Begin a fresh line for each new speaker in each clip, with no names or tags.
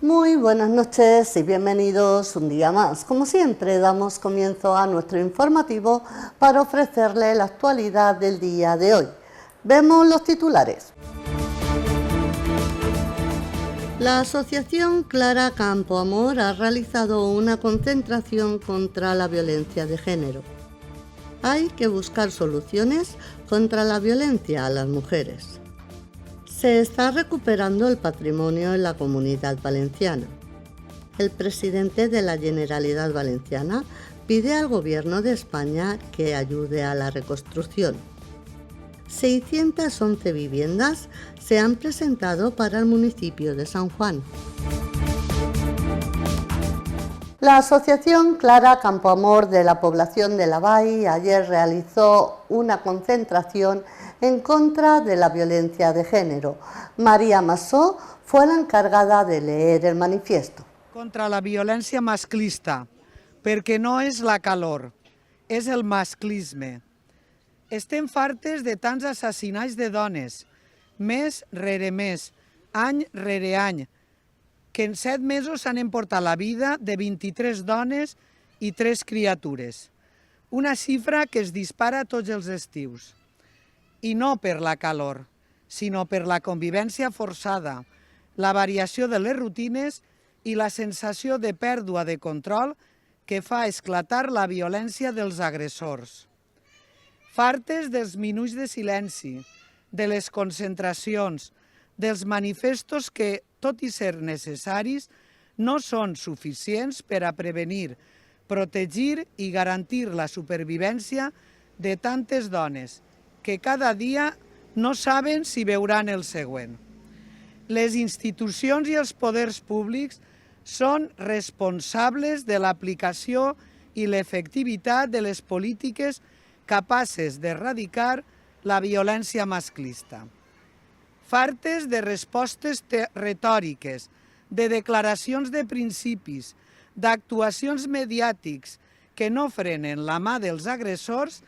Muy buenas noches y bienvenidos un día más. Como siempre, damos comienzo a nuestro informativo para ofrecerle la actualidad del día de hoy. Vemos los titulares. La asociación Clara Campoamor ha realizado una concentración contra la violencia de género. Hay que buscar soluciones contra la violencia a las mujeres. Se está recuperando el patrimonio en la Comunidad Valenciana. El presidente de la Generalitat Valenciana pide al Gobierno de España que ayude a la reconstrucción. 611 viviendas se han presentado para el municipio de San Juan. La asociación Clara Campoamor de la población de La Vall ayer realizó una concentración en contra de la violencia de género. María Massó fue la encargada de leer el manifiesto.
Contra la violència masclista, perquè no és la calor, és el masclisme. Estem fartes de tants assassinats de dones, mes rere mes, any rere any, que en 7 mesos s'han emportat la vida de 23 dones i 3 criatures. Una xifra que es dispara tots els estius. I no per la calor, sinó per la convivència forçada, la variació de les rutines i la sensació de pèrdua de control que fa esclatar la violència dels agressors. Fartes dels minuts de silenci, de les concentracions, dels manifestos que, tot i ser necessaris, no són suficients per a prevenir, protegir i garantir la supervivència de tantes dones que cada dia no saben si veuran el següent. Les institucions i els poders públics són responsables de l'aplicació i l'efectivitat de les polítiques capaces d'erradicar la violència masclista. Fartes de respostes retòriques, de declaracions de principis, d'actuacions mediàtics que no frenen la mà dels agressors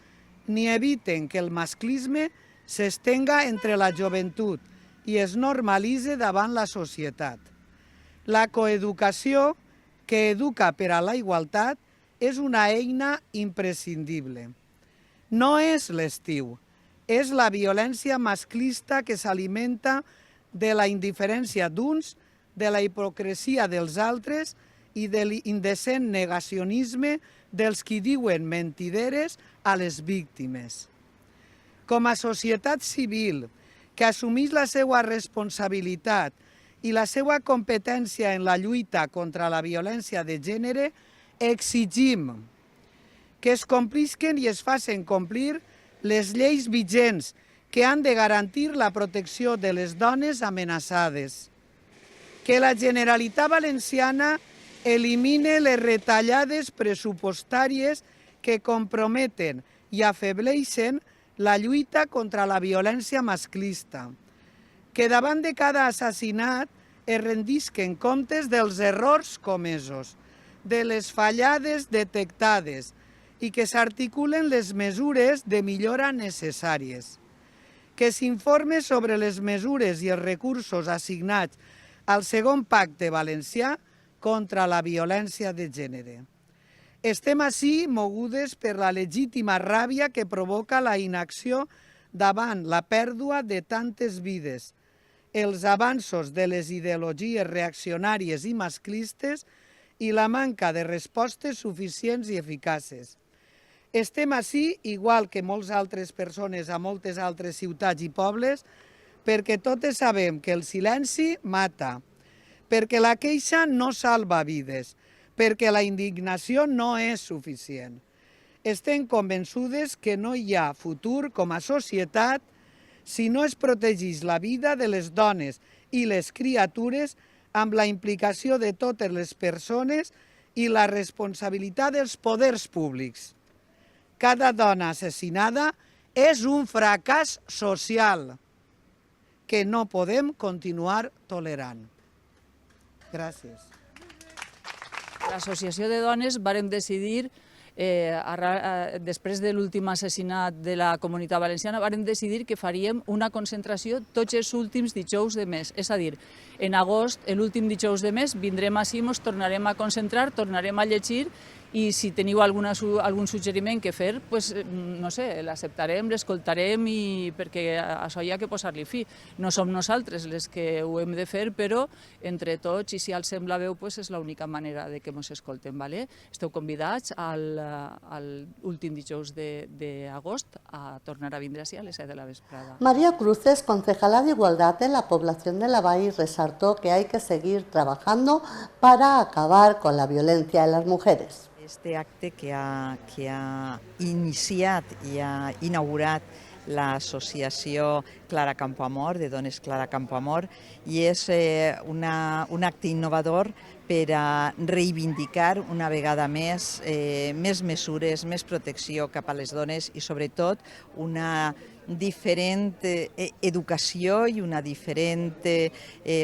ni eviten que el masclisme s'estenga entre la joventut i es normalitze davant la societat. La coeducació, que educa per a la igualtat, és una eina imprescindible. No és l'estiu, és la violència masclista que s'alimenta de la indiferència d'uns, de la hipocresia dels altres i de l'indecent negacionisme dels qui diuen mentideres a les víctimes. Com a societat civil que assumís la seva responsabilitat i la seva competència en la lluita contra la violència de gènere, exigim que es complisquen i es facin complir les lleis vigents que han de garantir la protecció de les dones amenaçades. Que la Generalitat Valenciana elimine les retallades pressupostàries que comprometen i afebleixen la lluita contra la violència masclista. Que davant de cada assassinat es rendisquen comptes dels errors comesos, de les fallades detectades i que s'articulen les mesures de millora necessàries. Que s'informe sobre les mesures i els recursos assignats al segon pacte valencià contra la violència de gènere. Estem ací mogudes per la legítima ràbia que provoca la inacció davant la pèrdua de tantes vides, els avanços de les ideologies reaccionàries i masclistes i la manca de respostes suficients i eficaces. Estem ací, igual que moltes altres persones a moltes altres ciutats i pobles, perquè totes sabem que el silenci mata, perquè la queixa no salva vides, perquè la indignació no és suficient. Estem convençudes que no hi ha futur com a societat si no es protegeix la vida de les dones i les criatures amb la implicació de totes les persones i la responsabilitat dels poders públics. Cada dona assassinada és un fracàs social que no podem continuar tolerant. Gràcies.
L'Associació de Dones vàrem decidir després de l'últim assassinat de la Comunitat Valenciana, vam decidir que faríem una concentració tots els últims dijous de mes. És a dir, en agost, l'últim dijous de mes, vindrem així, ens tornarem a concentrar, tornarem a llegir, i si teniu algun suggeriment que fer, no sé, l'acceptarem, l'escoltarem, perquè a això hi ha que posar-li fi. No som nosaltres les que ho hem de fer, però entre tots, i si els sembla bé, és l'única manera de que ens escoltem. Esteu convidats al últim dijous d'agost a tornar a vindre així a les 7 de la vesprada.
María Cruces, concejala de Igualdad en la población de La Vall, resaltó que hay que seguir trabajando para acabar con la violencia en las mujeres.
Este acte que ha iniciat i ha inaugurat l'associació Clara Campoamor, de dones Clara Campoamor, i és un acte innovador per a reivindicar una vegada més mesures, més protecció cap a les dones i sobretot una diferent educació i una diferent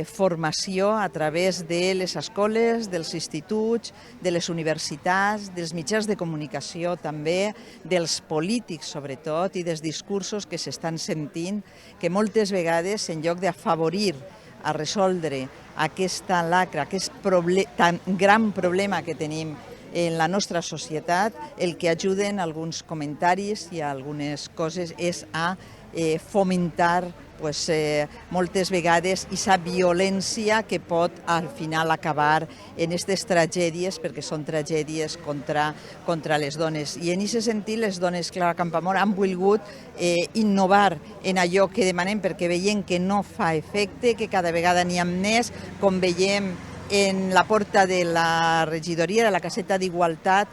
formació a través de les escoles, dels instituts, de les universitats, dels mitjans de comunicació també, dels polítics sobretot i dels discursos que s'estan sentint, que moltes vegades en lloc d'afavorir a resoldre aquesta lacra, aquest tan gran problema que tenim en la nostra societat, el que ajuden alguns comentaris i algunes coses és a fomentar moltes vegades aquesta violència que pot al final acabar en aquestes tragèdies, perquè són tragèdies contra les dones. I en aquest sentit les dones Clara Campoamor han volgut innovar en allò que demanem perquè veiem que no fa efecte, que cada vegada n'hi ha més, com veiem en la porta de la regidoria de la caseta d'Igualtat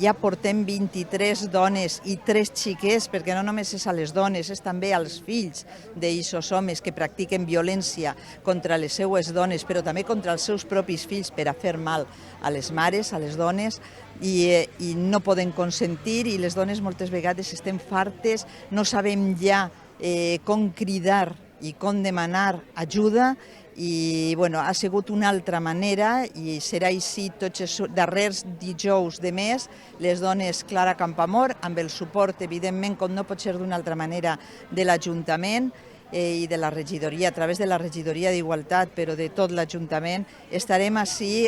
ja portem 23 dones i 3 xiquets, perquè no només és a les dones, és també als fills d'aquests homes que practiquen violència contra les seues dones, però també contra els seus propis fills per a fer mal a les mares, a les dones, i no poden consentir, i les dones moltes vegades estem fartes, no sabem ja com cridar i com demanar ajuda, i ha sigut una altra manera i serà així tots els darrers dijous de mes, les dones Clara Campoamor, amb el suport, evidentment, com no pot ser d'una altra manera, de l'Ajuntament i de la regidoria, a través de la regidoria d'Igualtat, però de tot l'Ajuntament, estarem així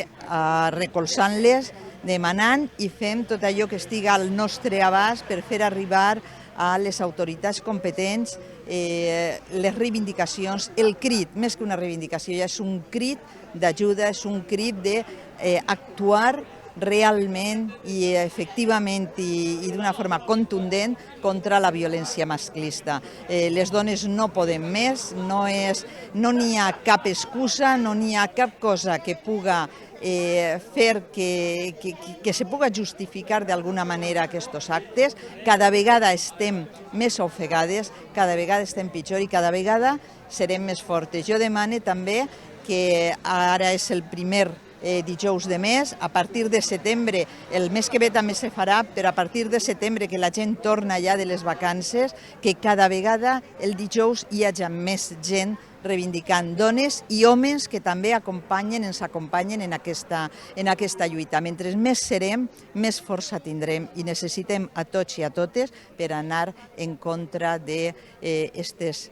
recolzant-les, demanant i fem tot allò que estigui al nostre abast per fer arribar a les autoritats competents les reivindicacions, el crit, més que una reivindicació, ja és un crit d'ajuda, és un crit d'actuar realment i efectivament i d'una forma contundent contra la violència masclista. Les dones no podem més, no n'hi ha cap excusa, no n'hi ha cap cosa que puga fer que se puga justificar d'alguna manera aquests actes. Cada vegada estem més ofegades, cada vegada estem pitjor i cada vegada serem més fortes. Jo demano també que ara és el primer dijous de mes, a partir de setembre, el mes que ve també se farà, però a partir de setembre que la gent torna ja de les vacances, que cada vegada el dijous hi hagi més gent reivindicant, dones i homes que també ens acompanyen en aquesta lluita. Mentre més serem, més força tindrem i necessitem a tots i a totes per anar en contra d'aquestes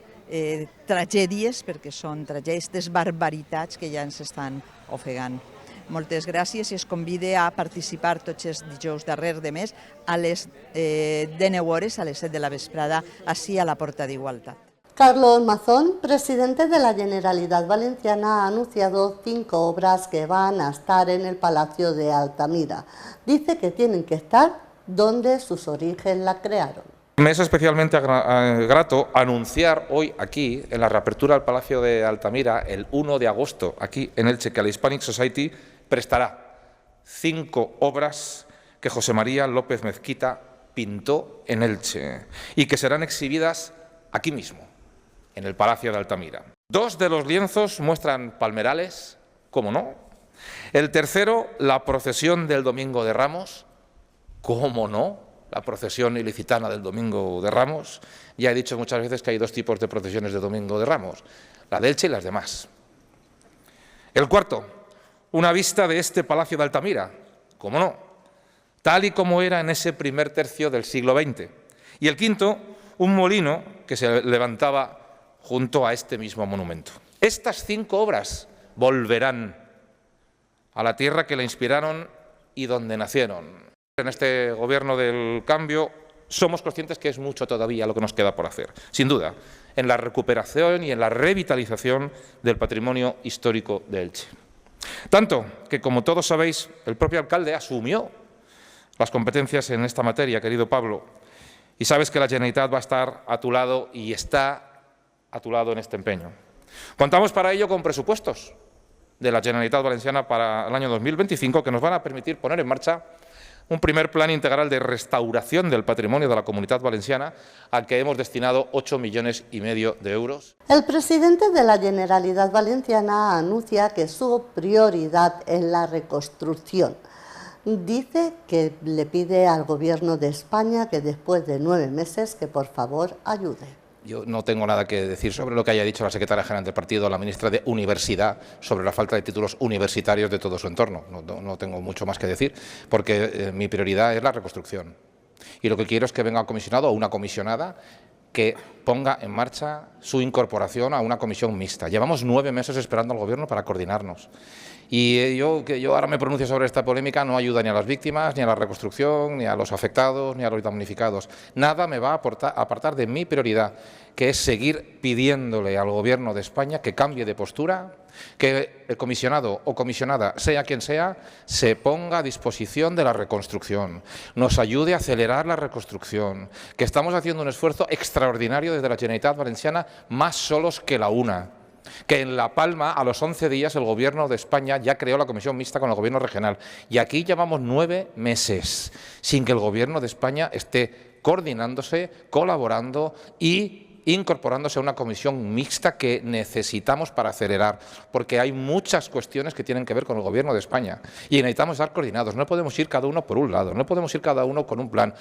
tragèdies, perquè són tragèdies, aquestes barbaritats que ja ens estan ofegant. Moltes gràcies i es convida a participar tots els dijous darrer de mes a les 19 hores, a les 7 de la vesprada, així a la Porta d'Igualtat.
Carlos Mazón, presidente de la Generalidad Valenciana, ha anunciado 5 obras que van a estar en el Palacio de Altamira. Dice que tienen que estar donde sus orígenes la crearon.
Me es especialmente grato anunciar hoy aquí, en la reapertura del Palacio de Altamira, el 1 de agosto, aquí en Elche, que la Hispanic Society prestará 5 obras que José María López Mezquita pintó en Elche y que serán exhibidas aquí mismo, en el Palacio de Altamira. 2 de los lienzos muestran palmerales, ¿cómo no? El tercero, la procesión del Domingo de Ramos, ¿cómo no? La procesión ilicitana del Domingo de Ramos. Ya he dicho muchas veces que hay 2 tipos de procesiones de Domingo de Ramos, la de Elche y las demás. El cuarto, una vista de este Palacio de Altamira, ¿cómo no? tal y como era en ese primer tercio del siglo XX. Y el quinto, un molino que se levantaba junto a este mismo monumento. Estas 5 obras volverán a la tierra que la inspiraron y donde nacieron. En este Gobierno del Cambio somos conscientes que es mucho todavía lo que nos queda por hacer, sin duda, en la recuperación y en la revitalización del patrimonio histórico de Elche. Tanto que, como todos sabéis, el propio alcalde asumió las competencias en esta materia, querido Pablo, y sabes que la Generalitat va a estar a tu lado y está a tu lado en este empeño. Contamos para ello con presupuestos de la Generalitat Valenciana para el año 2025 que nos van a permitir poner en marcha un primer plan integral de restauración del patrimonio de la Comunitat Valenciana al que hemos destinado 8,5 millones de euros.
El presidente de la Generalitat Valenciana anuncia que su prioridad es la reconstrucción. Dice que le pide al Gobierno de España que después de 9 meses que por favor ayude.
Yo no tengo nada que decir sobre lo que haya dicho la secretaria general del partido, la ministra de Universidad, sobre la falta de títulos universitarios de todo su entorno. No tengo mucho más que decir, porque mi prioridad es la reconstrucción. Y lo que quiero es que venga un comisionado o una comisionada que ponga en marcha su incorporación a una comisión mixta. Llevamos 9 meses esperando al Gobierno para coordinarnos. Y que yo ahora me pronuncie sobre esta polémica no ayuda ni a las víctimas, ni a la reconstrucción, ni a los afectados, ni a los damnificados. Nada me va a apartar de mi prioridad, que es seguir pidiéndole al Gobierno de España que cambie de postura, que el comisionado o comisionada, sea quien sea, se ponga a disposición de la reconstrucción, nos ayude a acelerar la reconstrucción, que estamos haciendo un esfuerzo extraordinario desde la Generalitat Valenciana, más solos que la una. Que en La Palma, a los 11 días, el Gobierno de España ya creó la comisión mixta con el Gobierno regional. Y aquí llevamos 9 meses sin que el Gobierno de España esté coordinándose, colaborando y incorporándose a una comisión mixta que necesitamos para acelerar, porque hay muchas cuestiones que tienen que ver con el Gobierno de España y necesitamos estar coordinados. No podemos ir cada uno por un lado, no podemos ir cada uno con un plan.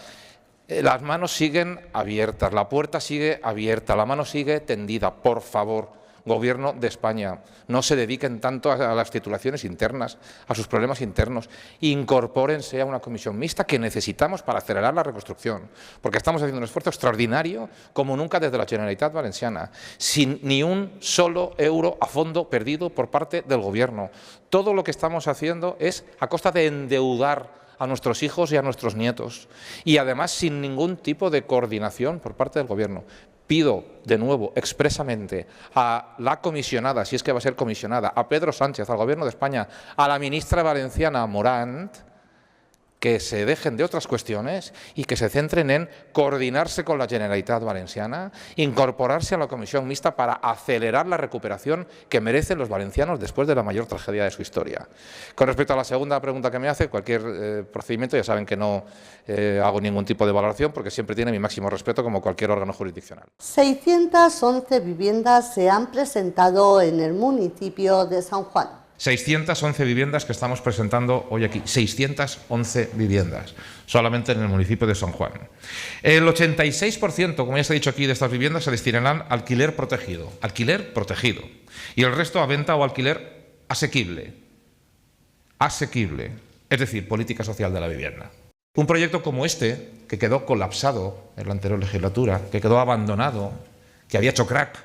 Las manos siguen abiertas, la puerta sigue abierta, la mano sigue tendida. Por favor, Gobierno de España, no se dediquen tanto a las titulaciones internas, a sus problemas internos. Incorpórense a una comisión mixta que necesitamos para acelerar la reconstrucción, porque estamos haciendo un esfuerzo extraordinario como nunca desde la Generalitat Valenciana, sin ni un solo euro a fondo perdido por parte del Gobierno. Todo lo que estamos haciendo es a costa de endeudar a nuestros hijos y a nuestros nietos, y además sin ningún tipo de coordinación por parte del Gobierno. Pido de nuevo expresamente a la comisionada, si es que va a ser comisionada, a Pedro Sánchez, al Gobierno de España, a la ministra valenciana Morant, que se dejen de otras cuestiones y que se centren en coordinarse con la Generalitat Valenciana, incorporarse a la comisión mixta para acelerar la recuperación que merecen los valencianos después de la mayor tragedia de su historia. Con respecto a la segunda pregunta que me hace, cualquier procedimiento, ya saben que no hago ningún tipo de valoración porque siempre tiene mi máximo respeto como cualquier órgano jurisdiccional.
611 viviendas se han presentado en el municipio de San Juan.
611 viviendas que estamos presentando hoy aquí, 611 viviendas, solamente en el municipio de San Juan. El 86%, como ya se ha dicho aquí, de estas viviendas se destinarán a alquiler protegido, y el resto a venta o alquiler asequible, es decir, política social de la vivienda. Un proyecto como este, que quedó colapsado en la anterior legislatura, que quedó abandonado, que había hecho crack,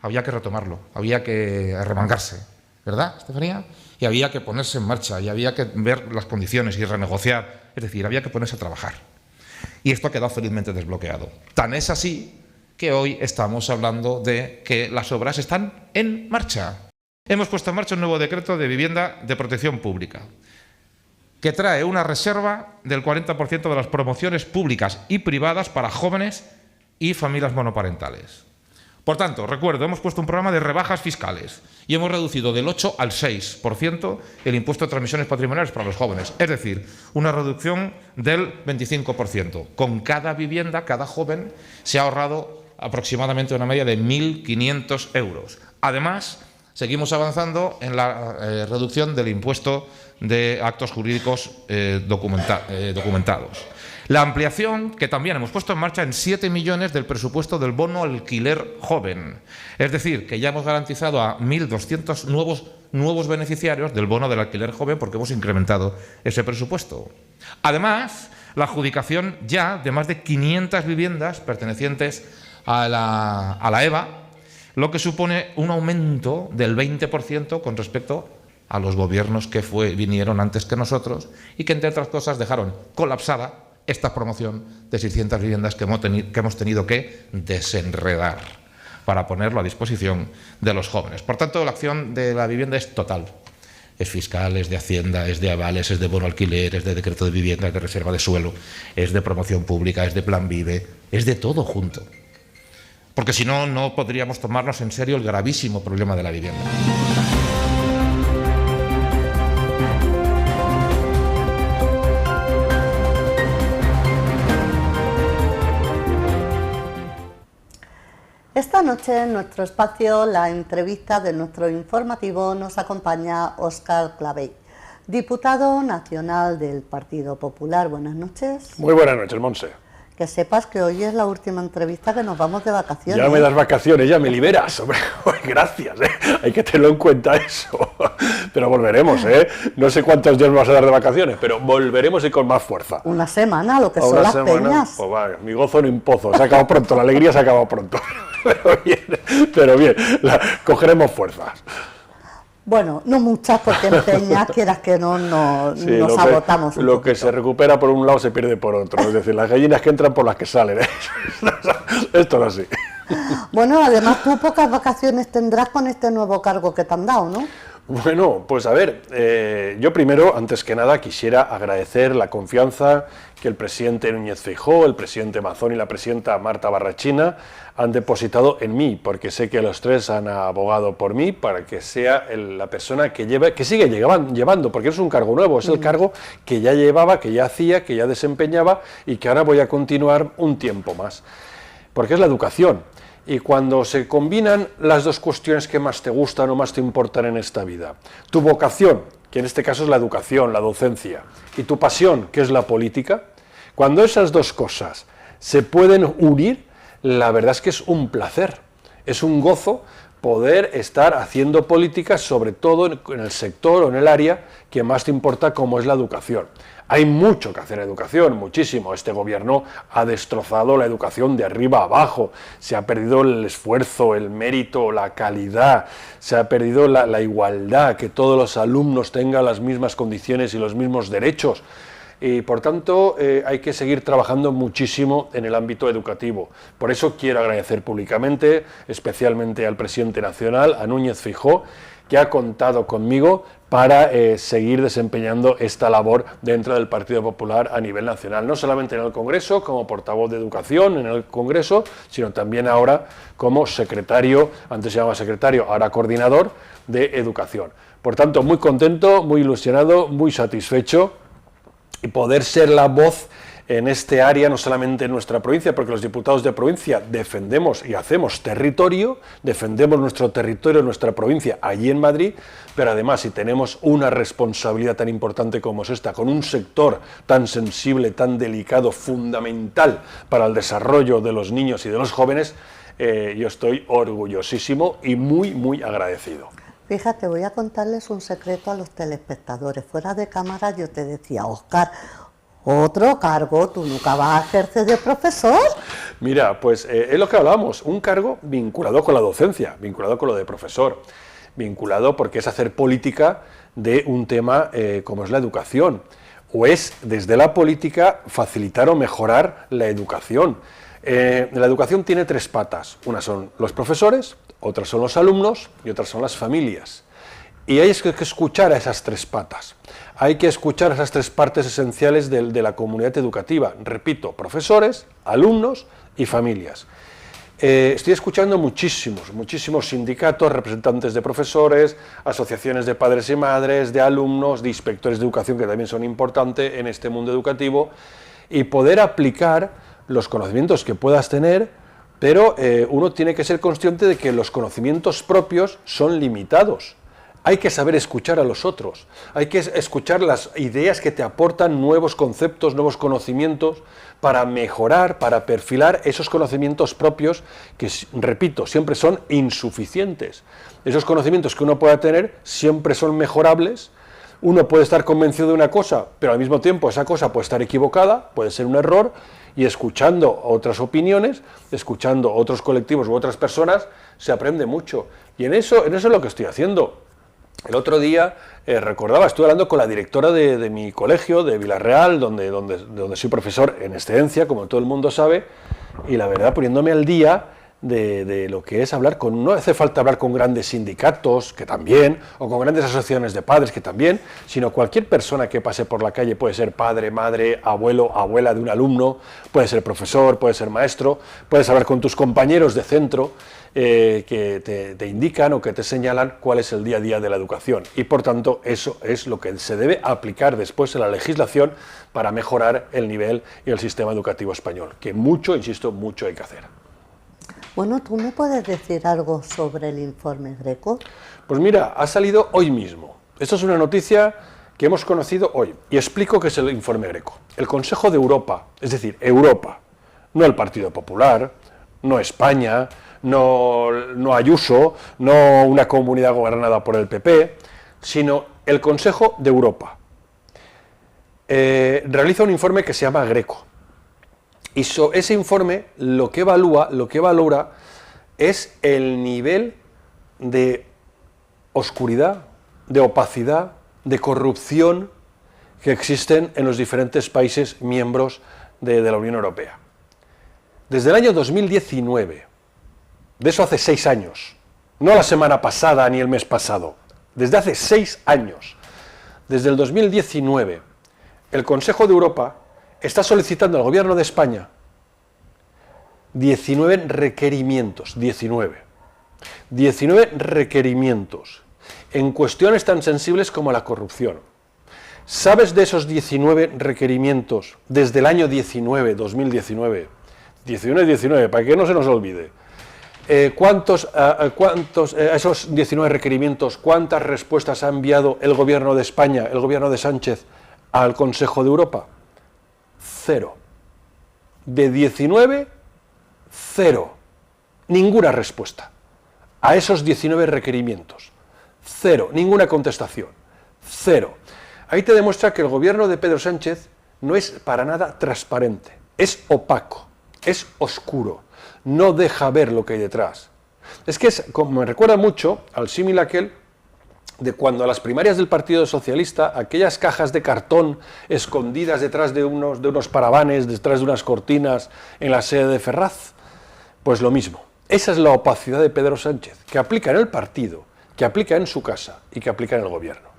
había que retomarlo, había que arremangarse. ¿Verdad, Estefanía? Y había que ponerse en marcha, y había que ver las condiciones y renegociar, es decir, había que ponerse a trabajar. Y esto ha quedado felizmente desbloqueado. Tan es así que hoy estamos hablando de que las obras están en marcha. Hemos puesto en marcha un nuevo decreto de vivienda de protección pública, que trae una reserva del 40% de las promociones públicas y privadas para jóvenes y familias monoparentales. Por tanto, recuerdo, hemos puesto un programa de rebajas fiscales y hemos reducido del 8 al 6% el impuesto de transmisiones patrimoniales para los jóvenes, es decir, una reducción del 25%. Con cada vivienda, cada joven se ha ahorrado aproximadamente una media de 1.500 euros. Además, seguimos avanzando en la reducción del impuesto de actos jurídicos documentados. La ampliación, que también hemos puesto en marcha en 7 millones del presupuesto del bono alquiler joven. Es decir, que ya hemos garantizado a 1.200 nuevos nuevos beneficiarios del bono del alquiler joven porque hemos incrementado ese presupuesto. Además, la adjudicación ya de más de 500 viviendas pertenecientes a la EVA, lo que supone un aumento del 20% con respecto a los gobiernos que vinieron antes que nosotros y que, entre otras cosas, dejaron colapsada esta promoción de 600 viviendas que hemos tenido que desenredar para ponerlo a disposición de los jóvenes. Por tanto, la acción de la vivienda es total. Es fiscal, es de Hacienda, es de avales, es de bono alquiler, es de decreto de vivienda, es de reserva de suelo, es de promoción pública, es de plan Vive, es de todo junto. Porque si no, no podríamos tomarnos en serio el gravísimo problema de la vivienda.
Esta noche en nuestro espacio, la entrevista de nuestro informativo, nos acompaña Óscar Clavell, diputado nacional del Partido Popular. Buenas noches.
Muy buenas noches, Montse.
Que sepas que hoy es la última entrevista que nos vamos de vacaciones.
Ya me das vacaciones, ya me liberas, hombre. Gracias, hay que tenerlo en cuenta eso. Pero volveremos, no sé cuántos días me vas a dar de vacaciones, pero volveremos y con más fuerza.
Una semana, lo que son las peñas.
Pues vaya, mi gozo no impozo, se ha acabado pronto, la alegría se ha acabado pronto. Pero bien, cogeremos fuerzas.
Bueno, no muchas, porque en peñas, quieras que no, nos agotamos un
Lo
poquito.
que se recupera por un lado se pierde por otro, es decir, las gallinas que entran por las que salen. Esto es así.
Bueno, además tú pocas vacaciones tendrás con este nuevo cargo que te han dado, ¿no?
Bueno, pues a ver, yo primero, antes que nada, quisiera agradecer la confianza que el presidente Núñez Feijóo, el presidente Mazón y la presidenta Marta Barrachina han depositado en mí, porque sé que los tres han abogado por mí para que sea la persona que sigue llevando, porque es un cargo nuevo, es el cargo que ya llevaba, que ya hacía, que ya desempeñaba y que ahora voy a continuar un tiempo más, porque es la educación. Y cuando se combinan las dos cuestiones que más te gustan o más te importan en esta vida, tu vocación, que en este caso es la educación, la docencia, y tu pasión, que es la política, cuando esas dos cosas se pueden unir, la verdad es que es un placer, es un gozo poder estar haciendo política, sobre todo en el sector o en el área que más te importa, como es la educación. Hay mucho que hacer en educación, muchísimo. Este gobierno ha destrozado la educación de arriba a abajo, se ha perdido el esfuerzo, el mérito, la calidad, se ha perdido la igualdad, que todos los alumnos tengan las mismas condiciones y los mismos derechos. Y por tanto hay que seguir trabajando muchísimo en el ámbito educativo. Por eso quiero agradecer públicamente, especialmente al presidente nacional, a Núñez Feijóo, que ha contado conmigo para seguir desempeñando esta labor dentro del Partido Popular a nivel nacional, no solamente en el Congreso, como portavoz de Educación en el Congreso, sino también ahora como secretario, antes se llamaba secretario, ahora coordinador de Educación. Por tanto, muy contento, muy ilusionado, muy satisfecho, y poder ser la voz en este área, no solamente en nuestra provincia, porque los diputados de provincia defendemos y hacemos territorio, defendemos nuestro territorio, nuestra provincia, allí en Madrid, pero además si tenemos una responsabilidad tan importante como es esta, con un sector tan sensible, tan delicado, fundamental para el desarrollo de los niños y de los jóvenes, yo estoy orgullosísimo y muy, muy agradecido.
Fíjate, voy a contarles un secreto a los telespectadores. Fuera de cámara yo te decía, Óscar, otro cargo, ¿tú nunca vas a ejercer de profesor?
Mira, pues es lo que hablábamos, un cargo vinculado con la docencia, vinculado con lo de profesor, vinculado porque es hacer política de un tema como es la educación, o es desde la política facilitar o mejorar la educación. La educación tiene tres patas, una son los profesores, otras son los alumnos y otras son las familias. Y hay que escuchar a esas tres patas, hay que escuchar a esas tres partes esenciales de la comunidad educativa, repito, profesores, alumnos y familias. Estoy escuchando muchísimos sindicatos, representantes de profesores, asociaciones de padres y madres, de alumnos, de inspectores de educación, que también son importantes en este mundo educativo, y poder aplicar los conocimientos que puedas tener, pero uno tiene que ser consciente de que los conocimientos propios son limitados. Hay que saber escuchar a los otros, hay que escuchar las ideas que te aportan nuevos conceptos, nuevos conocimientos, para mejorar, para perfilar esos conocimientos propios que, repito, siempre son insuficientes. Esos conocimientos que uno pueda tener siempre son mejorables. Uno puede estar convencido de una cosa, pero al mismo tiempo esa cosa puede estar equivocada, puede ser un error, y escuchando otras opiniones, escuchando otros colectivos u otras personas, se aprende mucho. Y en eso es lo que estoy haciendo. El otro día recordaba, estuve hablando con la directora de mi colegio, de Villarreal, donde soy profesor en excedencia, como todo el mundo sabe, y la verdad, poniéndome al día de lo que es hablar con... No hace falta hablar con grandes sindicatos, que también, o con grandes asociaciones de padres, que también, sino cualquier persona que pase por la calle, puede ser padre, madre, abuelo, abuela de un alumno, puede ser profesor, puede ser maestro, puedes hablar con tus compañeros de centro, que te indican o que te señalan cuál es el día a día de la educación, y por tanto eso es lo que se debe aplicar después en la legislación para mejorar el nivel y el sistema educativo español, que mucho, insisto, mucho hay que hacer.
Bueno, ¿tú me puedes decir algo sobre el informe Greco?
Pues mira, ha salido hoy mismo. Esto es una noticia que hemos conocido hoy, y explico qué es el informe Greco. El Consejo de Europa, es decir, Europa, no el Partido Popular, no España, no Ayuso, no una comunidad gobernada por el PP, sino el Consejo de Europa. Realiza un informe que se llama Greco. Y ese informe lo que evalúa, lo que valora, es el nivel de oscuridad, de opacidad, de corrupción que existen en los diferentes países miembros de la Unión Europea. Desde el año 2019, de eso hace 6 años, no la semana pasada ni el mes pasado, desde hace 6 años, desde el 2019, el Consejo de Europa está solicitando al Gobierno de España 19 requerimientos, 19 requerimientos en cuestiones tan sensibles como la corrupción. ¿Sabes de esos 19 requerimientos desde el año 2019, para que no se nos olvide? Esos 19 requerimientos, ¿cuántas respuestas ha enviado el Gobierno de España, el Gobierno de Sánchez, al Consejo de Europa? 0. De 19, 0. Ninguna respuesta a esos 19 requerimientos. 0. Ninguna contestación. 0. Ahí te demuestra que el gobierno de Pedro Sánchez no es para nada transparente. Es opaco, es oscuro, no deja ver lo que hay detrás. Es que me recuerda mucho al símil aquel de cuando a las primarias del Partido Socialista, aquellas cajas de cartón escondidas detrás de unos paravanes, detrás de unas cortinas en la sede de Ferraz, pues lo mismo. Esa es la opacidad de Pedro Sánchez, que aplica en el partido, que aplica en su casa y que aplica en el gobierno.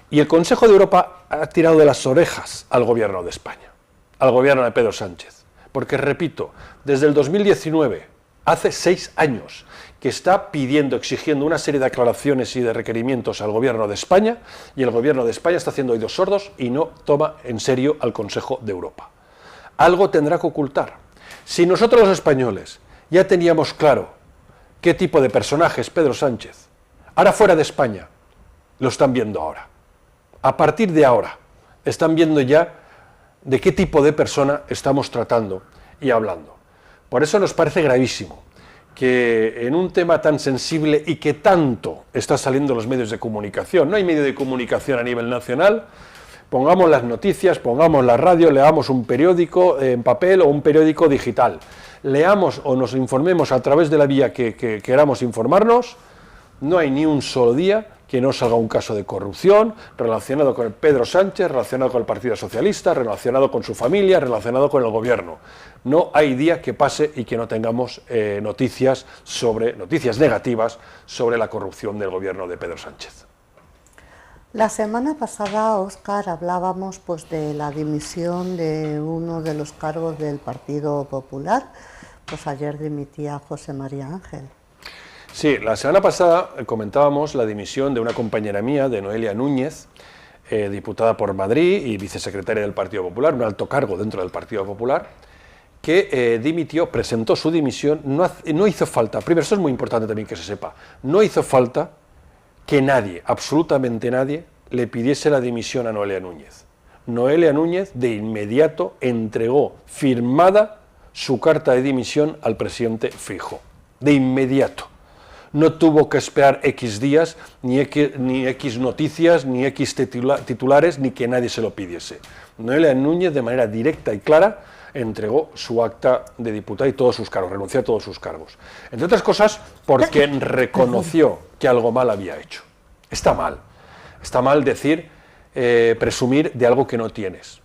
Y el Consejo de Europa ha tirado de las orejas al gobierno de España, al gobierno de Pedro Sánchez, porque, repito, desde el 2019, hace 6 años, que está pidiendo, exigiendo una serie de aclaraciones y de requerimientos al gobierno de España, y el gobierno de España está haciendo oídos sordos y no toma en serio al Consejo de Europa. Algo tendrá que ocultar. Si nosotros los españoles ya teníamos claro qué tipo de personaje es Pedro Sánchez, ahora fuera de España, lo están viendo ahora. A partir de ahora, están viendo ya de qué tipo de persona estamos tratando y hablando. Por eso nos parece gravísimo que en un tema tan sensible y que tanto está saliendo en los medios de comunicación, no hay medio de comunicación a nivel nacional, pongamos las noticias, pongamos la radio, leamos un periódico en papel o un periódico digital, leamos o nos informemos a través de la vía que queramos informarnos, no hay ni un solo día que no salga un caso de corrupción relacionado con el Pedro Sánchez, relacionado con el Partido Socialista, relacionado con su familia, relacionado con el gobierno. No hay día que pase y que no tengamos noticias negativas sobre la corrupción del gobierno de Pedro Sánchez.
La semana pasada, Óscar, hablábamos pues de la dimisión de uno de los cargos del Partido Popular. Pues ayer dimitía José María Ángel.
Sí, la semana pasada comentábamos la dimisión de una compañera mía, de Noelia Núñez, diputada por Madrid y vicesecretaria del Partido Popular, un alto cargo dentro del Partido Popular, que dimitió, presentó su dimisión, no hizo falta, primero, esto es muy importante también que se sepa, no hizo falta que nadie, absolutamente nadie, le pidiese la dimisión a Noelia Núñez. Noelia Núñez de inmediato entregó firmada su carta de dimisión al presidente Feijóo. De inmediato. No tuvo que esperar X días, ni X noticias, ni X titulares, ni que nadie se lo pidiese. Noelia Núñez, de manera directa y clara, entregó su acta de diputada y todos sus cargos, renunció a todos sus cargos. Entre otras cosas, porque reconoció que algo mal había hecho. Está mal decir, presumir de algo que no tienes.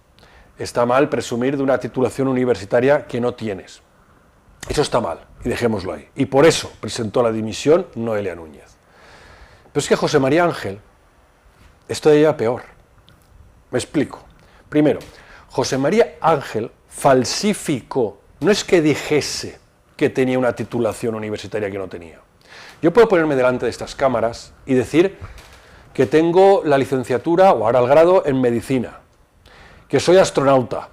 Está mal presumir de una titulación universitaria que no tienes. Eso está mal, y dejémoslo ahí. Y por eso presentó la dimisión Noelia Núñez. Pero es que José María Ángel, esto de ella peor. Me explico. Primero, José María Ángel falsificó, no es que dijese que tenía una titulación universitaria que no tenía. Yo puedo ponerme delante de estas cámaras y decir que tengo la licenciatura o ahora el grado en medicina, que soy astronauta,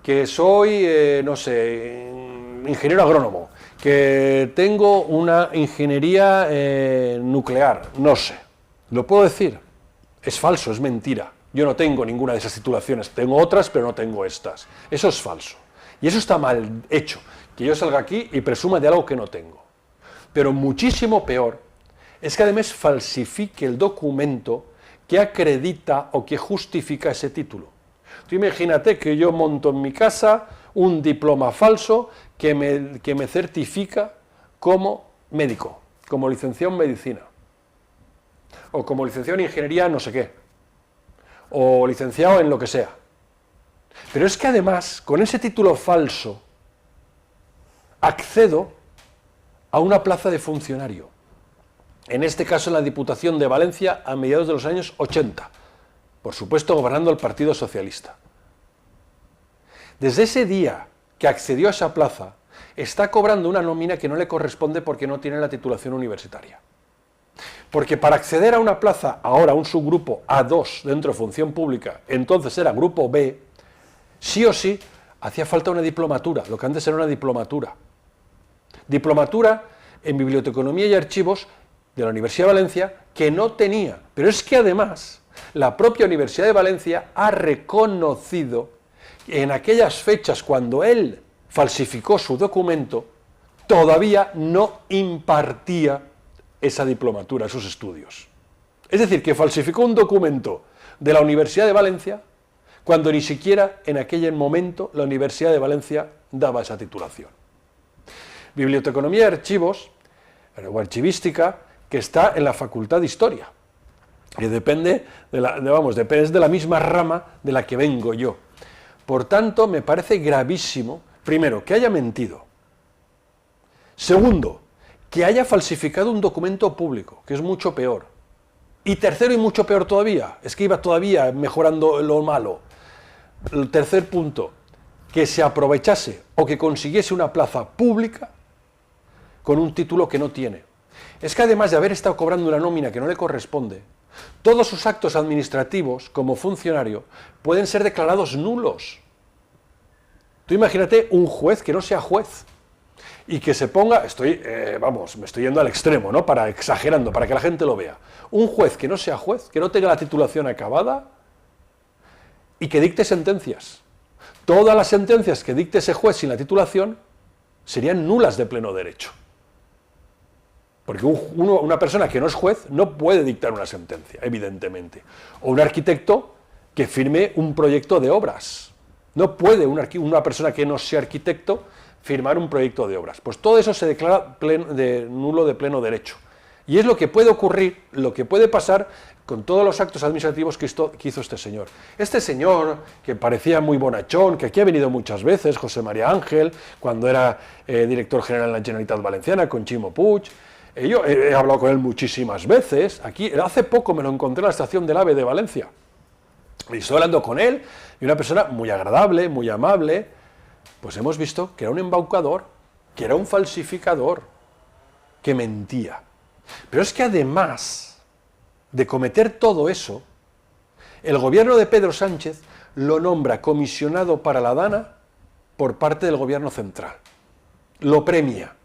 que soy, no sé, ingeniero agrónomo, que tengo una ingeniería nuclear, no sé. Lo puedo decir, es falso, es mentira. Yo no tengo ninguna de esas titulaciones, tengo otras, pero no tengo estas. Eso es falso. Y eso está mal hecho, que yo salga aquí y presuma de algo que no tengo. Pero muchísimo peor es que además falsifique el documento que acredita o que justifica ese título. Tú imagínate que yo monto en mi casa un diploma falso que me certifica como médico, como licenciado en medicina, o como licenciado en ingeniería no sé qué, o licenciado en lo que sea. Pero es que además, con ese título falso, accedo a una plaza de funcionario, en este caso en la Diputación de Valencia a mediados de los años 80, por supuesto gobernando el Partido Socialista. Desde ese día que accedió a esa plaza, está cobrando una nómina que no le corresponde porque no tiene la titulación universitaria. Porque para acceder a una plaza, ahora un subgrupo A2 dentro de función pública, entonces era grupo B, sí o sí hacía falta una diplomatura, lo que antes era una diplomatura. Diplomatura en Biblioteconomía y Archivos de la Universidad de Valencia, que no tenía. Pero es que además la propia Universidad de Valencia ha reconocido en aquellas fechas cuando él falsificó su documento, todavía no impartía esa diplomatura, esos estudios. Es decir, que falsificó un documento de la Universidad de Valencia cuando ni siquiera en aquel momento la Universidad de Valencia daba esa titulación. Biblioteconomía y Archivos, o archivística, que está en la Facultad de Historia, que depende es de la misma rama de la que vengo yo. Por tanto, me parece gravísimo, primero, que haya mentido. Segundo, que haya falsificado un documento público, que es mucho peor. Y tercero, y mucho peor todavía, es que iba todavía mejorando lo malo. El tercer punto, que se aprovechase o que consiguiese una plaza pública con un título que no tiene. Es que además de haber estado cobrando una nómina que no le corresponde, todos sus actos administrativos como funcionario pueden ser declarados nulos. Tú imagínate un juez que no sea juez y que se ponga, me estoy yendo al extremo, ¿no? Exagerando, para que la gente lo vea. Un juez que no sea juez, que no tenga la titulación acabada y que dicte sentencias. Todas las sentencias que dicte ese juez sin la titulación serían nulas de pleno derecho. Porque una persona que no es juez no puede dictar una sentencia, evidentemente. O un arquitecto que firme un proyecto de obras. No puede una persona que no sea arquitecto firmar un proyecto de obras. Pues todo eso se declara nulo de pleno derecho. Y es lo que puede ocurrir, lo que puede pasar con todos los actos administrativos que hizo este señor. Este señor, que parecía muy bonachón, que aquí ha venido muchas veces, José María Ángel, cuando era director general en la Generalitat Valenciana, con Ximo Puig. Yo he hablado con él muchísimas veces. Aquí, hace poco me lo encontré en la estación del AVE de Valencia. Y estoy hablando con él, y una persona muy agradable, muy amable. Pues hemos visto que era un embaucador, que era un falsificador, que mentía. Pero es que además de cometer todo eso, el gobierno de Pedro Sánchez lo nombra comisionado para la Dana por parte del gobierno central. Lo premia.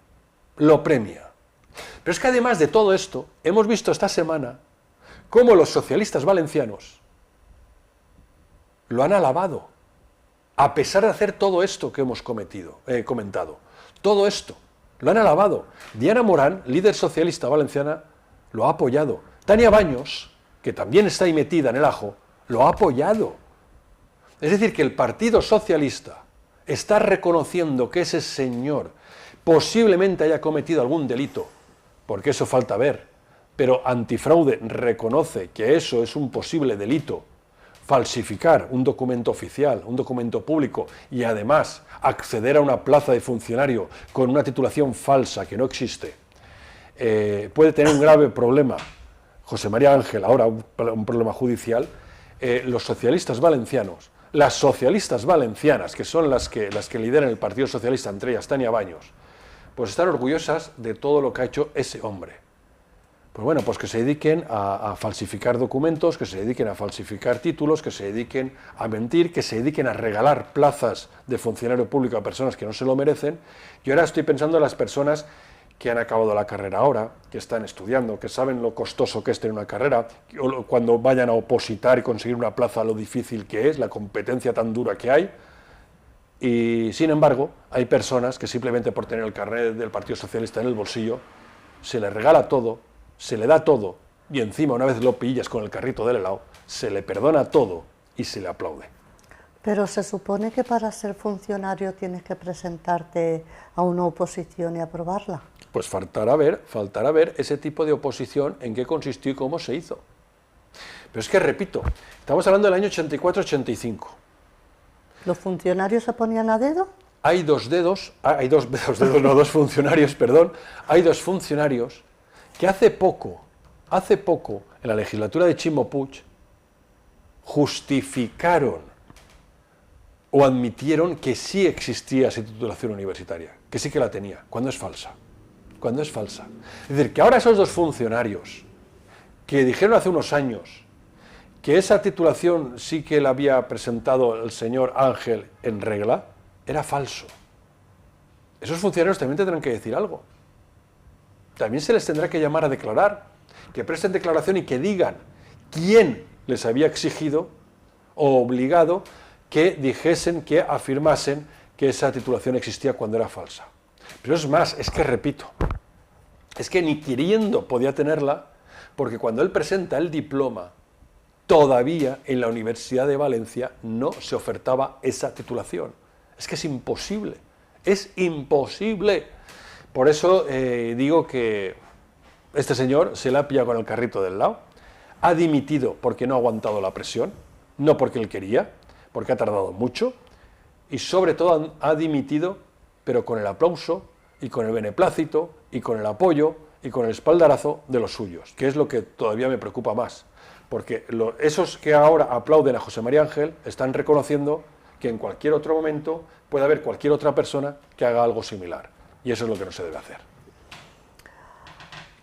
Pero es que además de todo esto, hemos visto esta semana cómo los socialistas valencianos lo han alabado, a pesar de hacer todo esto que hemos comentado. Todo esto, lo han alabado. Diana Morán, líder socialista valenciana, lo ha apoyado. Tania Baños, que también está ahí metida en el ajo, lo ha apoyado. Es decir, que el Partido Socialista está reconociendo que ese señor posiblemente haya cometido algún delito, porque eso falta ver, pero Antifraude reconoce que eso es un posible delito, falsificar un documento oficial, un documento público, y además acceder a una plaza de funcionario con una titulación falsa que no existe, puede tener un grave problema. José María Ángel, ahora un problema judicial. Los socialistas valencianos, las socialistas valencianas, que son las que lideran el Partido Socialista, entre ellas Tania Baños, pues están orgullosas de todo lo que ha hecho ese hombre. Pues bueno, pues que se dediquen a falsificar documentos, que se dediquen a falsificar títulos, que se dediquen a mentir, que se dediquen a regalar plazas de funcionario público a personas que no se lo merecen. Yo ahora estoy pensando en las personas que han acabado la carrera ahora, que están estudiando, que saben lo costoso que es tener una carrera, o cuando vayan a opositar y conseguir una plaza, lo difícil que es, la competencia tan dura que hay. Y sin embargo, hay personas que simplemente por tener el carnet del Partido Socialista en el bolsillo, se le regala todo, se le da todo, y encima una vez lo pillas con el carrito del helado, se le perdona todo y se le aplaude.
Pero se supone que para ser funcionario tienes que presentarte a una oposición y aprobarla.
Pues faltará ver ese tipo de oposición en qué consistió y cómo se hizo. Pero es que, repito, estamos hablando del año 84-85.
¿Los funcionarios se ponían a dedo?
Hay dos funcionarios, perdón, hay dos funcionarios que hace poco, en la legislatura de Ximo Puig, justificaron o admitieron que sí existía esa titulación universitaria, que sí que la tenía, cuando es falsa. Es decir, que ahora esos dos funcionarios que dijeron hace unos años que esa titulación sí que la había presentado el señor Ángel en regla, era falso. Esos funcionarios también tendrán que decir algo. También se les tendrá que llamar a declarar, que presten declaración y que digan quién les había exigido o obligado que dijesen, que afirmasen que esa titulación existía cuando era falsa. Pero es más, es que repito, es que ni queriendo podía tenerla, porque cuando él presenta el diploma, todavía en la Universidad de Valencia no se ofertaba esa titulación. Es que es imposible, es imposible. Por eso digo que este señor se la ha pillado con el carrito del lado, ha dimitido porque no ha aguantado la presión, no porque él quería, porque ha tardado mucho, y sobre todo ha dimitido, pero con el aplauso y con el beneplácito y con el apoyo y con el espaldarazo de los suyos, que es lo que todavía me preocupa más, porque esos que ahora aplauden a José María Ángel están reconociendo que en cualquier otro momento puede haber cualquier otra persona que haga algo similar, y eso es lo que no se debe hacer.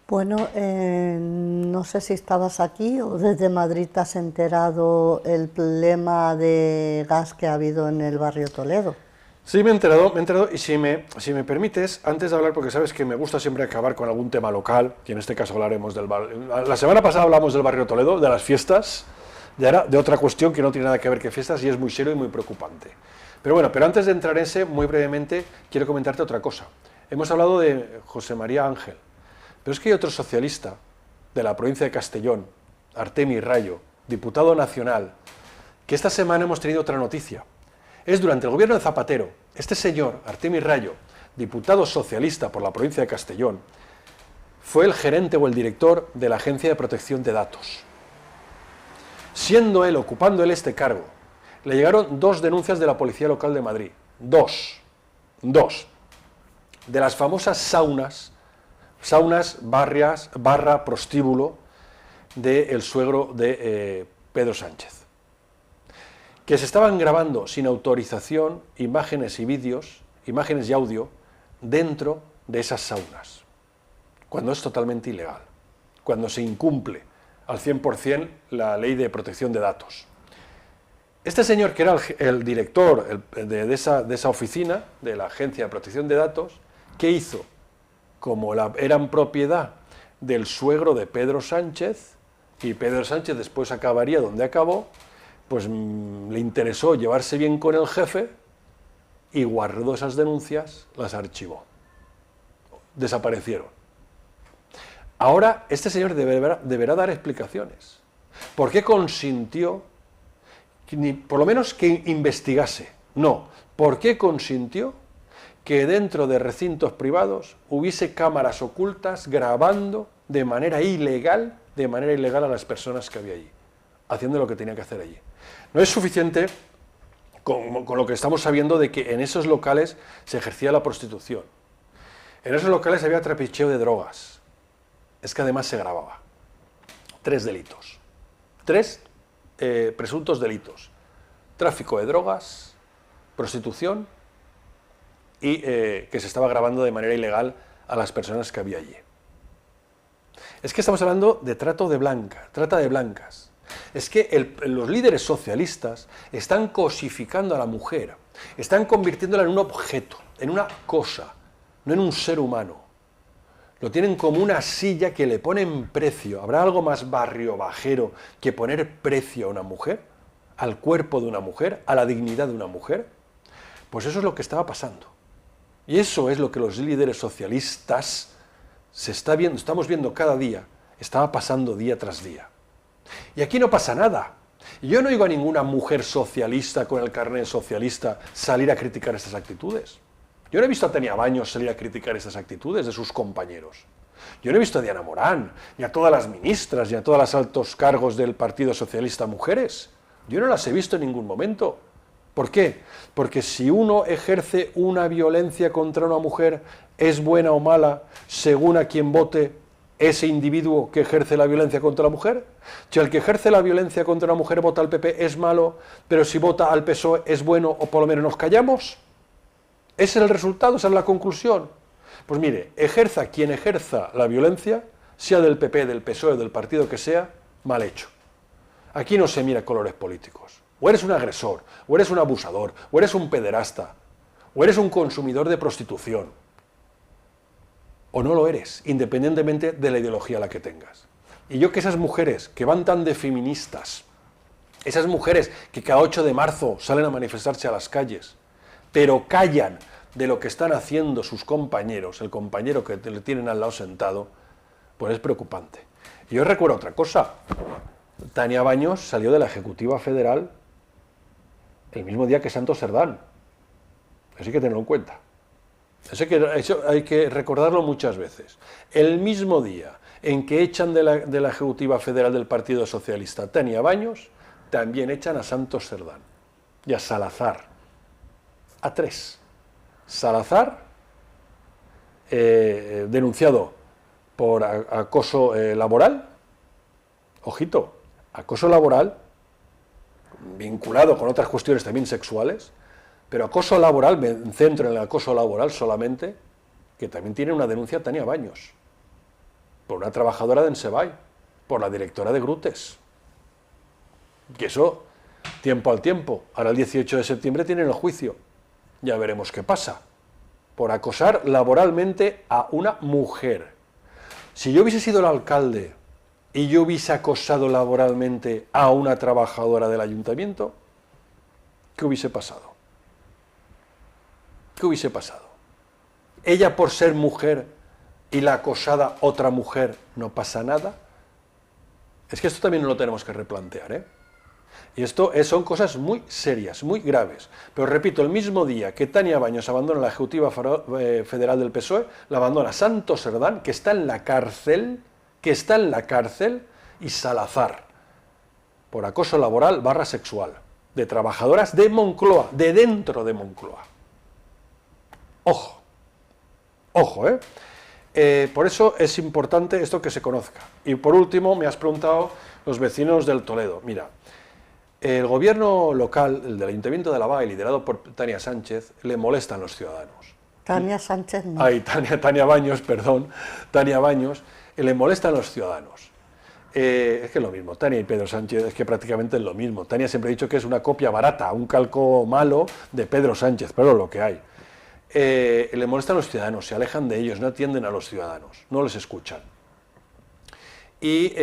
Bueno, no sé si estabas aquí o desde Madrid te has enterado el problema de gas que ha habido en el barrio Toledo.
Sí, me he enterado, y si me permites, antes de hablar, porque sabes que me gusta siempre acabar con algún tema local, y en este caso hablaremos del barrio. La semana pasada hablamos del barrio Toledo, de las fiestas, y ahora de otra cuestión que no tiene nada que ver que fiestas, y es muy serio y muy preocupante. Pero bueno, antes de entrar en ese, muy brevemente, quiero comentarte otra cosa. Hemos hablado de José María Ángel, pero es que hay otro socialista de la provincia de Castellón, Artemi Rayo, diputado nacional, que esta semana hemos tenido otra noticia. Es durante el gobierno de Zapatero, este señor, Artemi Rayo, diputado socialista por la provincia de Castellón, fue el gerente o el director de la Agencia de Protección de Datos. Ocupando él este cargo, le llegaron 2 denuncias de la Policía Local de Madrid. Dos. De las famosas saunas barra prostíbulo del suegro de Pedro Sánchez, que se estaban grabando sin autorización imágenes y vídeos, imágenes y audio, dentro de esas saunas, cuando es totalmente ilegal, cuando se incumple al 100% la ley de protección de datos. Este señor, que era el director de esa oficina, de la Agencia de Protección de Datos, ¿qué hizo? Como eran propiedad del suegro de Pedro Sánchez, y Pedro Sánchez después acabaría donde acabó, pues le interesó llevarse bien con el jefe y guardó esas denuncias, las archivó. Desaparecieron. Ahora este señor deberá dar explicaciones. ¿Por qué consintió, por lo menos que investigase? No, ¿por qué consintió que dentro de recintos privados hubiese cámaras ocultas grabando de manera ilegal a las personas que había allí, haciendo lo que tenía que hacer allí? No es suficiente con lo que estamos sabiendo de que en esos locales se ejercía la prostitución. En esos locales había trapicheo de drogas. Es que además se grababa. 3 delitos. 3 presuntos delitos. Tráfico de drogas, prostitución y que se estaba grabando de manera ilegal a las personas que había allí. Es que estamos hablando de trata de blancas. Es que los líderes socialistas están cosificando a la mujer, están convirtiéndola en un objeto, en una cosa, no en un ser humano. Lo tienen como una silla que le ponen precio. ¿Habrá algo más barrio bajero que poner precio a una mujer? ¿Al cuerpo de una mujer? ¿A la dignidad de una mujer? Pues eso es lo que estaba pasando. Y eso es lo que los líderes socialistas estamos viendo cada día, estaba pasando día tras día. Y aquí no pasa nada. Yo no oigo a ninguna mujer socialista con el carnet socialista salir a criticar estas actitudes. Yo no he visto a Tania Baños salir a criticar estas actitudes de sus compañeros. Yo no he visto a Diana Morán, ni a todas las ministras, ni a todos los altos cargos del Partido Socialista mujeres. Yo no las he visto en ningún momento. ¿Por qué? Porque si uno ejerce una violencia contra una mujer, es buena o mala, según a quien vote ese individuo que ejerce la violencia contra la mujer. Si el que ejerce la violencia contra una mujer vota al PP, es malo, pero si vota al PSOE es bueno, o por lo menos nos callamos. ¿Ese es el resultado? ¿Esa es la conclusión? Pues mire, ejerza quien ejerza la violencia, sea del PP, del PSOE, del partido que sea, mal hecho. Aquí no se mira colores políticos. O eres un agresor, o eres un abusador, o eres un pederasta, o eres un consumidor de prostitución. O no lo eres, independientemente de la ideología a la que tengas. Y yo que esas mujeres que van tan de feministas, esas mujeres que cada 8 de marzo salen a manifestarse a las calles, pero callan de lo que están haciendo sus compañeros, el compañero que le tienen al lado sentado, pues es preocupante. Y yo recuerdo otra cosa. Tania Baños salió de la Ejecutiva Federal el mismo día que Santos Cerdán. Eso hay que tenerlo en cuenta. Eso hay que recordarlo muchas veces. El mismo día en que echan de la Ejecutiva Federal del Partido Socialista a Tania Baños, también echan a Santos Cerdán y a Salazar. A 3. Salazar, denunciado por acoso laboral. Ojito, acoso laboral vinculado con otras cuestiones también sexuales, pero acoso laboral, me centro en el acoso laboral solamente, que también tiene una denuncia Tania Baños, por una trabajadora de Ensebay, por la directora de Grutes. Que eso, tiempo al tiempo, ahora el 18 de septiembre tienen el juicio. Ya veremos qué pasa, por acosar laboralmente a una mujer. Si yo hubiese sido el alcalde y yo hubiese acosado laboralmente a una trabajadora del ayuntamiento, ¿qué hubiese pasado? ¿Qué hubiese pasado? ¿Ella por ser mujer y la acosada otra mujer no pasa nada? Es que esto también lo tenemos que replantear, ¿eh? Y esto son cosas muy serias, muy graves. Pero repito, el mismo día que Tania Baños abandona la Ejecutiva Federal del PSOE, la abandona Santos Cerdán, que está en la cárcel, y Salazar, por acoso laboral / sexual, de trabajadoras de Moncloa, de dentro de Moncloa. Ojo, ojo, ¿eh? Por eso es importante esto que se conozca. Y por último, me has preguntado los vecinos del Toledo. Mira, el gobierno local, el del Ayuntamiento de La Bái, liderado por Tania Sánchez, le molestan los ciudadanos.
Tania Sánchez no.
Ay, Tania Baños, perdón. Tania Baños, le molestan los ciudadanos. Es que es lo mismo, Tania y Pedro Sánchez es que prácticamente es lo mismo. Tania siempre ha dicho que es una copia barata, un calco malo de Pedro Sánchez, pero lo que hay. Le molestan los ciudadanos, se alejan de ellos, no atienden a los ciudadanos, no les escuchan. y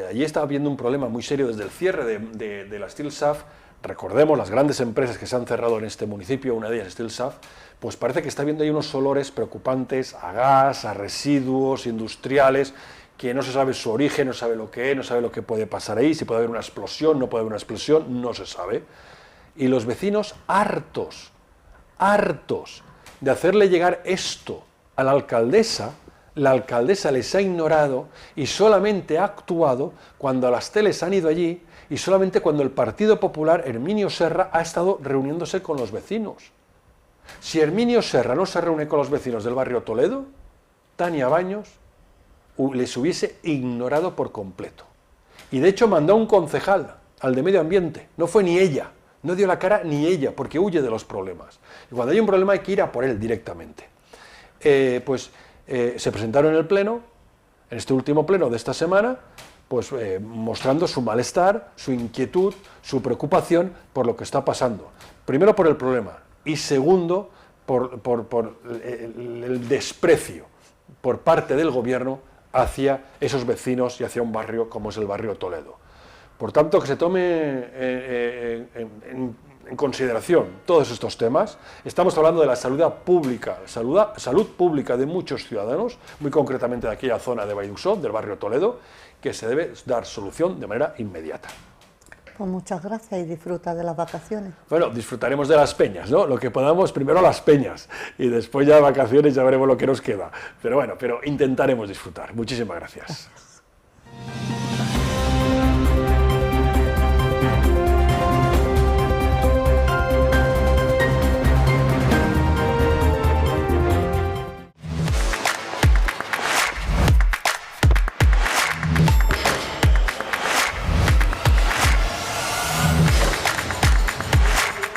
allí estaba habiendo un problema muy serio desde el cierre de la Steelsaf. Recordemos las grandes empresas que se han cerrado en este municipio, una de ellas Steelsaf, pues parece que está habiendo ahí unos olores preocupantes a gas, a residuos industriales, que no se sabe su origen, no sabe lo que es, no sabe lo que puede pasar ahí, si puede haber una explosión, no puede haber una explosión, no se sabe. Y los vecinos hartos de hacerle llegar esto a la alcaldesa les ha ignorado y solamente ha actuado cuando las teles han ido allí y solamente cuando el Partido Popular, Herminio Serra, ha estado reuniéndose con los vecinos. Si Herminio Serra no se reúne con los vecinos del barrio Toledo, Tania Baños les hubiese ignorado por completo. Y de hecho mandó a un concejal, al de Medio Ambiente, no fue ni ella, no dio la cara ni ella, porque huye de los problemas. Y cuando hay un problema hay que ir a por él directamente. Se presentaron en el pleno, en este último pleno de esta semana, pues mostrando su malestar, su inquietud, su preocupación por lo que está pasando. Primero por el problema y segundo por el desprecio por parte del gobierno hacia esos vecinos y hacia un barrio como es el barrio Toledo. Por tanto, que se tome en consideración todos estos temas. Estamos hablando de la salud pública de muchos ciudadanos, muy concretamente de aquella zona de Baidusó, del barrio Toledo, que se debe dar solución de manera inmediata.
Pues muchas gracias y disfruta de las vacaciones.
Bueno, disfrutaremos de las peñas, ¿no? Lo que podamos, primero las peñas y después ya vacaciones, ya veremos lo que nos queda. Pero bueno, intentaremos disfrutar. Muchísimas gracias.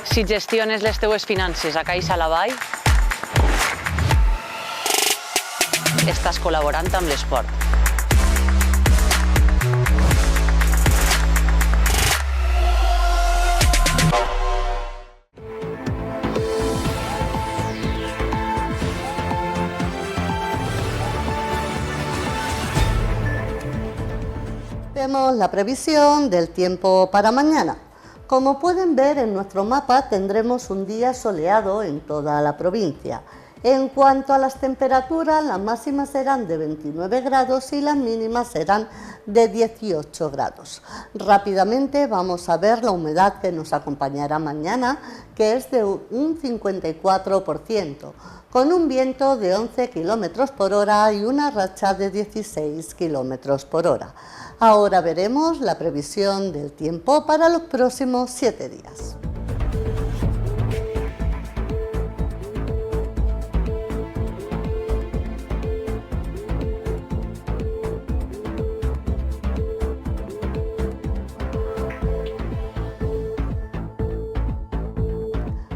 Si gestiones les teues finances a Caixa Laval, estàs col·laborant amb l'esport.
Vemos la previsión del tiempo para mañana. Como pueden ver en nuestro mapa, tendremos un día soleado en toda la provincia. En cuanto a las temperaturas, las máximas serán de 29 grados y las mínimas serán de 18 grados. Rápidamente vamos a ver la humedad que nos acompañará mañana, que es de un 54%, con un viento de 11 km por hora y una racha de 16 km por hora. Ahora veremos la previsión del tiempo para los próximos 7 días.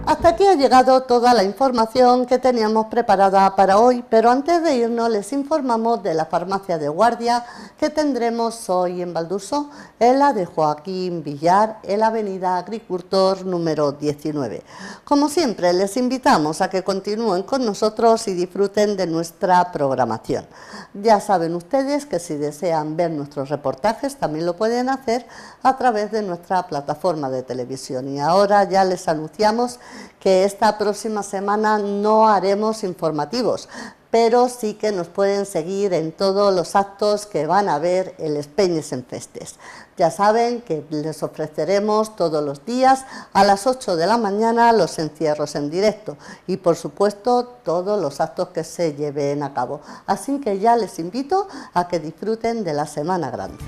Hasta aquí ha llegado toda la información que teníamos preparada para hoy, pero antes de irnos les informamos de la farmacia de guardia que tendremos hoy en Valdusó, en la de Joaquín Villar, en la avenida Agricultor número 19. Como siempre, les invitamos a que continúen con nosotros y disfruten de nuestra programación. Ya saben ustedes que si desean ver nuestros reportajes también lo pueden hacer a través de nuestra plataforma de televisión. Y ahora ya les anunciamos que esta próxima semana no haremos informativos, pero sí que nos pueden seguir en todos los actos que van a haber en les Peñes en Festes. Ya saben que les ofreceremos todos los días a las 8 de la mañana los encierros en directo y por supuesto todos los actos que se lleven a cabo. Así que ya les invito a que disfruten de la Semana Grande.